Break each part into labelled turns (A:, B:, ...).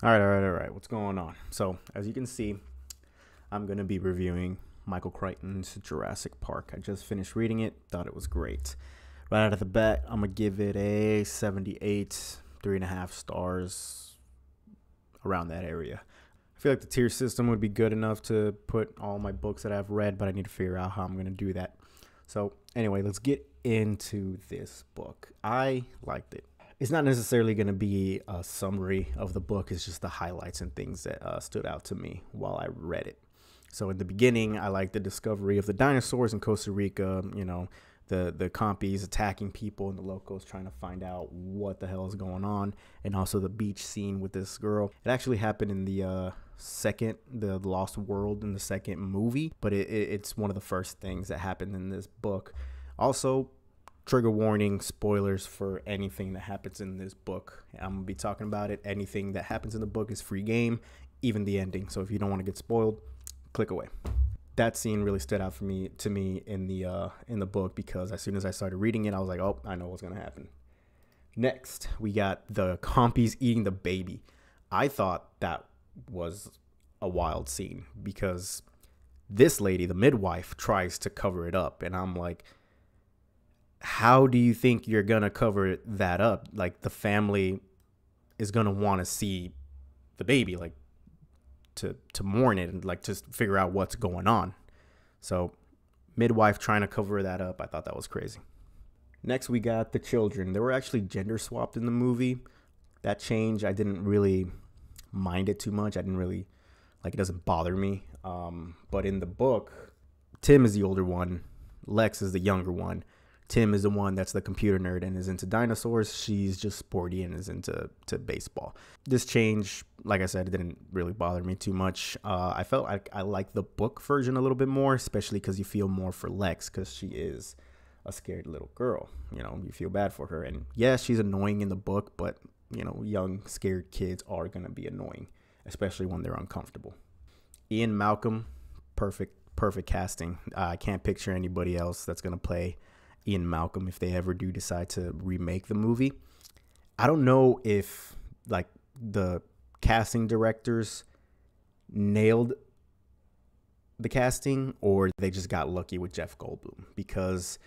A: All right. What's going on? So, as you can see, I'm going to be reviewing Michael Crichton's Jurassic Park. I just finished reading it, thought it was great. Right out of the bat, I'm going to give it a 78, 3.5 stars, around that area. I feel like the tier system would be good enough to put all my books that I've read, but I need to figure out how I'm going to do that. So, anyway, let's get into this book. I liked it. It's not necessarily going to be a summary of the book. It's just the highlights and things that stood out to me while I read it. So in the beginning, I like the discovery of the dinosaurs in Costa Rica. The compies attacking people and the locals trying to find out what the hell is going on, and also the beach scene with this girl. It actually happened in the Lost World in the second movie, but it's one of the first things that happened in this book. Also, trigger warning, spoilers for anything that happens in this book. I'm gonna be talking about it. Anything that happens in the book is free game, even the ending. So if you don't want to get spoiled, click away. That scene really stood out to me in the book, because as soon as I started reading it, I was like, oh, I know what's gonna happen. Next, we got the compies eating the baby. I thought that was a wild scene, because this lady, the midwife, tries to cover it up, and I'm like, how do you think you're gonna cover that up? Like, the family is gonna want to see the baby, like to mourn it and like just figure out what's going on. So midwife trying to cover that up, I thought that was crazy. Next, we got the children. They were actually gender swapped in the movie. That change, I didn't really mind it too much. I didn't really like, it doesn't bother me. But in the book, Tim is the older one, Lex is the younger one. Tim is the one that's the computer nerd and is into dinosaurs. She's just sporty and is into baseball. This change, like I said, it didn't really bother me too much. I felt like I liked the book version a little bit more, especially because you feel more for Lex, because she is a scared little girl. You feel bad for her. And yeah, she's annoying in the book, but, young, scared kids are going to be annoying, especially when they're uncomfortable. Ian Malcolm, perfect casting. I can't picture anybody else that's going to play Ian Malcolm if they ever do decide to remake the movie. I don't know if like the casting directors nailed the casting or they just got lucky with Jeff Goldblum, because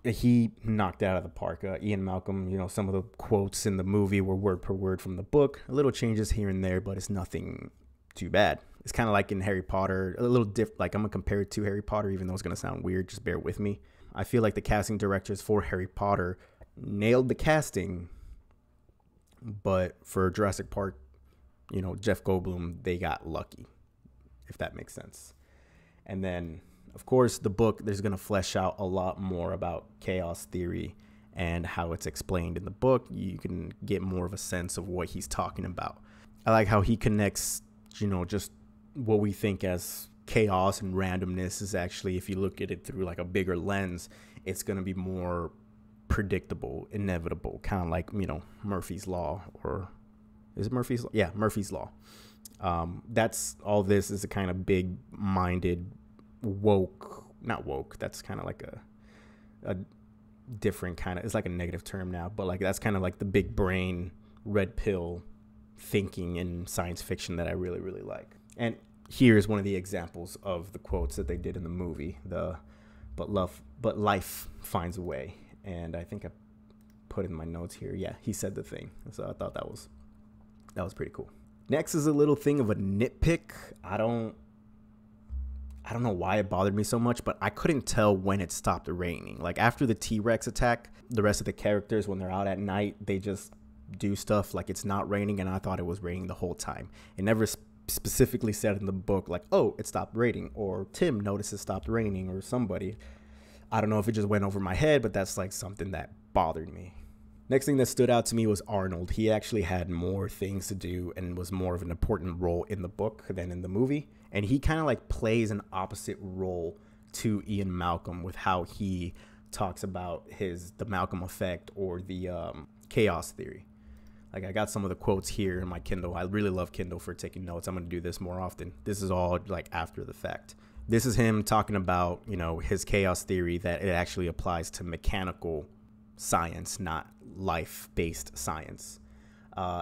A: he knocked out of the park. Ian Malcolm, some of the quotes in the movie were word per word from the book. A little changes here and there, but it's nothing too bad. It's kind of like in Harry Potter, a little different. Like, I'm going to compare it to Harry Potter, even though it's going to sound weird. Just bear with me. I feel like the casting directors for Harry Potter nailed the casting, but for Jurassic Park, Jeff Goldblum, they got lucky, if that makes sense. And then, of course, the book, there's going to flesh out a lot more about chaos theory and how it's explained in the book. You can get more of a sense of what he's talking about. I like how he connects, just what we think as chaos and randomness is actually, if you look at it through like a bigger lens, it's going to be more predictable, inevitable, kind of like, Murphy's Law. Or is it Murphy's Law? Yeah, Murphy's Law. That's all. This is a kind of big-minded, not woke. That's kind of like a different kind of, it's like a negative term now, but like that's kind of like the big brain, red pill thinking in science fiction that I really, really like. And here's one of the examples of the quotes that they did in the movie. But life finds a way. And I think I put in my notes here. Yeah, he said the thing. So I thought that was pretty cool. Next is a little thing of a nitpick. I don't know why it bothered me so much, but I couldn't tell when it stopped raining. Like, after the T-Rex attack, the rest of the characters, when they're out at night, they just do stuff like it's not raining, and I thought it was raining the whole time. It never specifically said in the book like, oh, it stopped raining, or Tim noticed it stopped raining, or somebody. I don't know if it just went over my head, but that's like something that bothered me. Next thing that stood out to me was Arnold. He actually had more things to do and was more of an important role in the book than in the movie. And he kind of like plays an opposite role to Ian Malcolm with how he talks about the Malcolm effect or the chaos theory. Like, I got some of the quotes here in my Kindle. I really love Kindle for taking notes. I'm going to do this more often. This is all like after the fact. This is him talking about, his chaos theory, that it actually applies to mechanical science, not life-based science.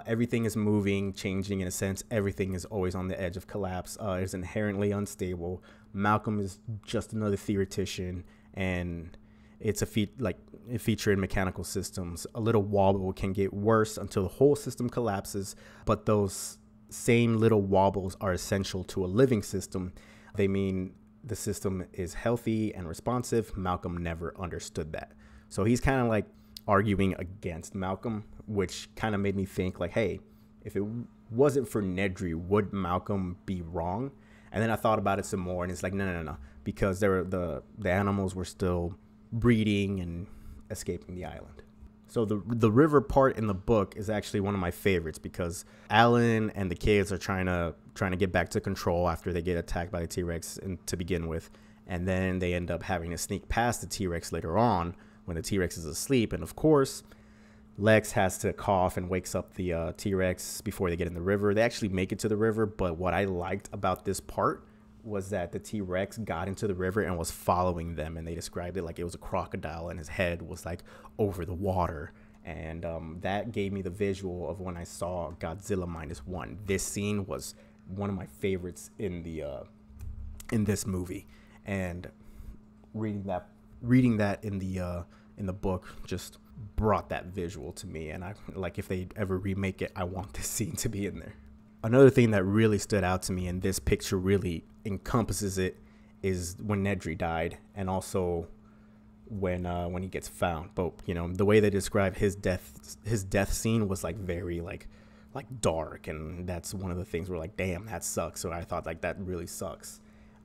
A: Everything is moving, changing in a sense. Everything is always on the edge of collapse. It's inherently unstable. Malcolm is just another theoretician, and it's a feature in mechanical systems. A little wobble can get worse until the whole system collapses, but those same little wobbles are essential to a living system. They mean the system is healthy and responsive. Malcolm never understood that. So he's kind of like arguing against Malcolm, which kind of made me think like, hey, if it wasn't for Nedry, would Malcolm be wrong? And then I thought about it some more, and it's like, no, because the animals were still breeding and escaping the island. So the river part in the book is actually one of my favorites, because Alan and the kids are trying to get back to control after they get attacked by the T-Rex to begin with, and then they end up having to sneak past the T-Rex later on when the T-Rex is asleep. And of course, Lex has to cough and wakes up the T-Rex before they get in the river. They actually make it to the river, but what I liked about this part was that the T-Rex got into the river and was following them, and they described it like it was a crocodile and his head was like over the water. And that gave me the visual of when I saw Godzilla -1. This scene was one of my favorites in this movie, and reading that in the book just brought that visual to me. And I like, if they ever remake it, I want this scene to be in there. Another thing that really stood out to me, and this picture really encompasses it, is when Nedry died, and also when he gets found. But the way they describe his death scene was like very like dark, and that's one of the things where like, damn, that sucks. So I thought like that really sucks.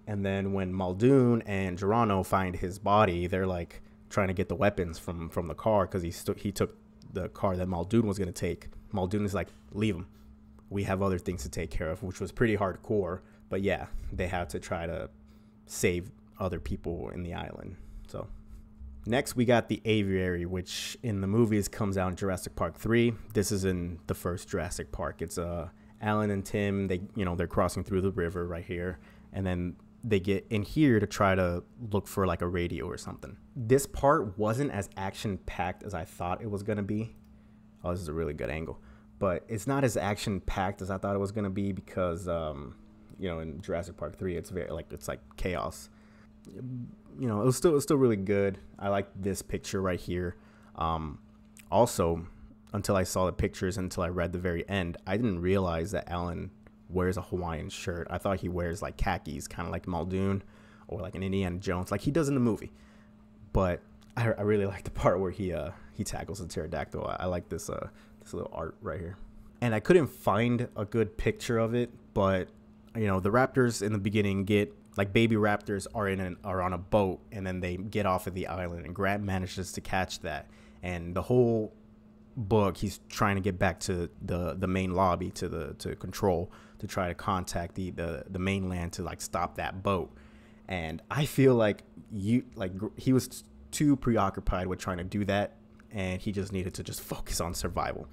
A: And then when Muldoon and Geronimo find his body, they're like trying to get the weapons from the car, because he took the car that Muldoon was going to take. Muldoon is like, leave him, we have other things to take care of, which was pretty hardcore. But yeah, they have to try to save other people in the island. So next we got the aviary, which in the movies comes out in Jurassic Park 3. This is in the first Jurassic Park. It's Alan and Tim, they're crossing through the river right here, and then they get in here to try to look for like a radio or something. This part wasn't as action-packed as I thought it was going to be. Oh, this is a really good angle. But it's not as action-packed as I thought it was going to be, because, in Jurassic Park 3, it's like chaos. It was still really good. I like this picture right here. Also, until I saw the pictures, until I read the very end, I didn't realize that Alan wears a Hawaiian shirt. I thought he wears like khakis, kind of like Muldoon or like an Indiana Jones, like he does in the movie. But I really like the part where he tackles a pterodactyl. I like this little art right here. And I couldn't find a good picture of it, but the raptors in the beginning get like, baby raptors are on a boat, and then they get off of the island, and Grant manages to catch that. And the whole book, he's trying to get back to the main lobby, to control, to try to contact the mainland to like stop that boat. And I feel like he was too preoccupied with trying to do that, and he just needed to just focus on survival.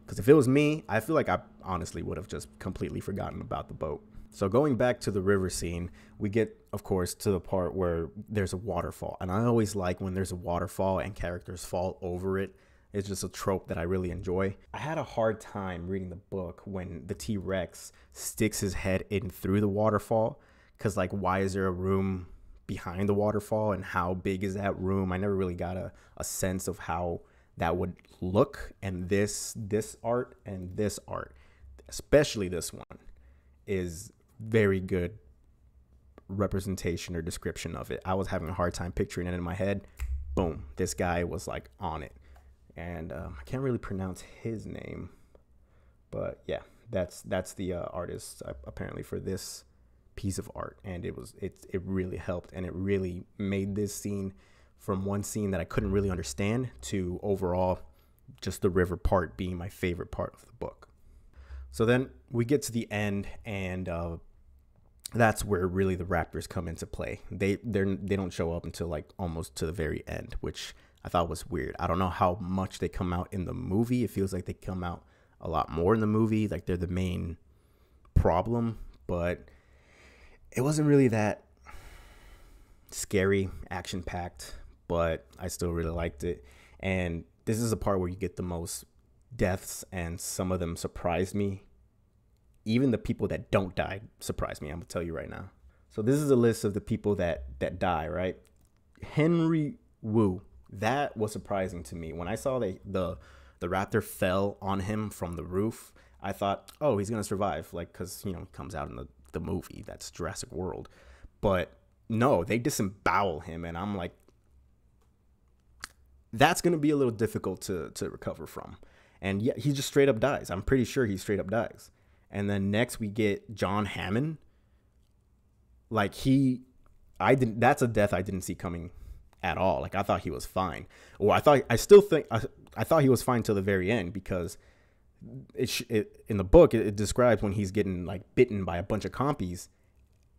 A: Because if it was me, I feel like I honestly would have just completely forgotten about the boat. So going back to the river scene, we get, of course, to the part where there's a waterfall. And I always like when there's a waterfall and characters fall over it. It's just a trope that I really enjoy. I had a hard time reading the book when the T-Rex sticks his head in through the waterfall, because like, why is there a room behind the waterfall, and how big is that room? I never really got a sense of how that would look. And this art and this art, especially this one, is very good representation or description of it. I was having a hard time picturing it in my head. Boom, this guy was like on it. And I can't really pronounce his name, but yeah, that's the artist apparently for this piece of art. And it really helped, and it really made this scene, from one scene that I couldn't really understand to overall just the river part being my favorite part of the book. So then we get to the end, and that's where really the raptors come into play. They don't show up until like almost to the very end, which I thought was weird. I don't know how much they come out in the movie. It feels like they come out a lot more in the movie, like they're the main problem, but it wasn't really that scary, action-packed, but I still really liked it. And this is the part where you get the most deaths, and some of them surprised me. Even the people that don't die surprised me. I'm gonna tell you right now. So this is a list of the people that die, right? Henry Wu. That was surprising to me. When I saw the raptor fell on him from the roof, I thought, oh, he's gonna survive, like, because he comes out in the movie. That's Jurassic World. But no, they disembowel him, and I'm like, that's gonna be a little difficult to recover from. And yeah, he just straight up dies. I'm pretty sure he straight up dies. And then next we get John Hammond. Like that's a death I didn't see coming at all. Like I thought he was fine. Or I thought he was fine till the very end, because in the book it describes when he's getting like bitten by a bunch of compies,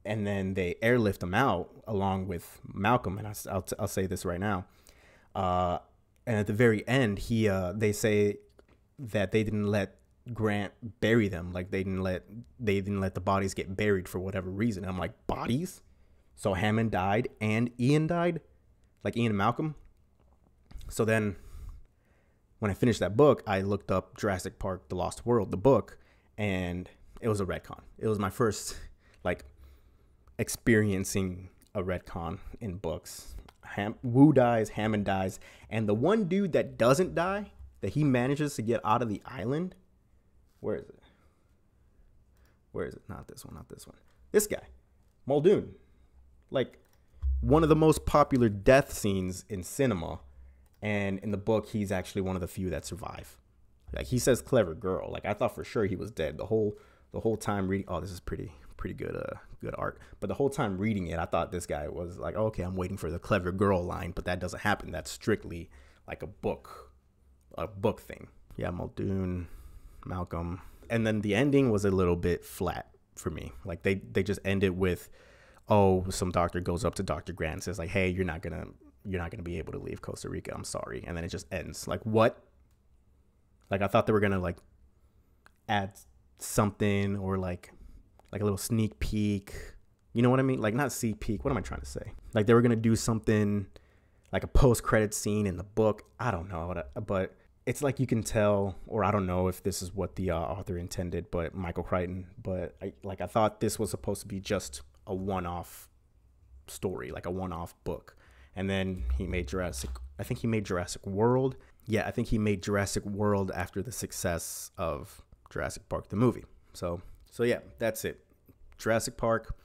A: and then they airlift him out along with Malcolm. And I'll say this right now. And at the very end, they say that they didn't let Grant bury them. Like they didn't let the bodies get buried for whatever reason. I'm like, bodies? So Hammond died and Ian died? Like Ian and Malcolm? So then when I finished that book, I looked up Jurassic Park, The Lost World, the book, and it was a retcon. It was my first like experiencing a retcon in books. Wu dies, Hammond dies, and the one dude that doesn't die, that he manages to get out of the island, where is it? Where is it? Not this one, not this one. This guy, Muldoon. Like, one of the most popular death scenes in cinema. And in the book, he's actually one of the few that survive. Like, he says clever girl. Like, I thought for sure he was dead. The whole time reading, oh, this is pretty good art. But the whole time reading it, I thought this guy was like, oh, okay, I'm waiting for the clever girl line. But that doesn't happen. That's strictly like a book thing. Yeah, Muldoon, Malcolm. And then the ending was a little bit flat for me. Like they just ended with, oh, some doctor goes up to Dr. Grant and says like, hey, you're not gonna be able to leave Costa Rica, I'm sorry. And then it just ends. Like, what? Like, I thought they were gonna like add something, or like a little sneak peek, you know what I mean? Like, not sneak peek, what am I trying to say? Like they were gonna do something like a post-credit scene in the book. I don't know, but it's like you can tell, or I don't know if this is what the author intended, but Michael Crichton. But I thought this was supposed to be just a one-off story, like a one-off book. And then he made Jurassic World. Yeah, I think he made Jurassic World after the success of Jurassic Park, the movie. So yeah, that's it. Jurassic Park,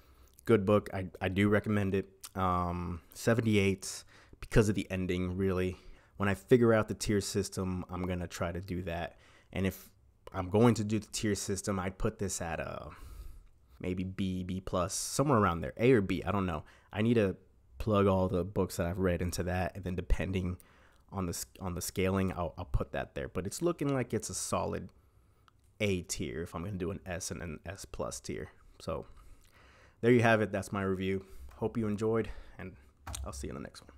A: good book. I do recommend it. 78 because of the ending, really. When I figure out the tier system, I'm going to try to do that. And if I'm going to do the tier system, I'd put this at maybe B plus, somewhere around there. A or B, I don't know. I need to plug all the books that I've read into that, and then depending on the scaling, I'll put that there. But it's looking like it's a solid A tier if I'm going to do an S and an S plus tier. So there you have it. That's my review. Hope you enjoyed, and I'll see you in the next one.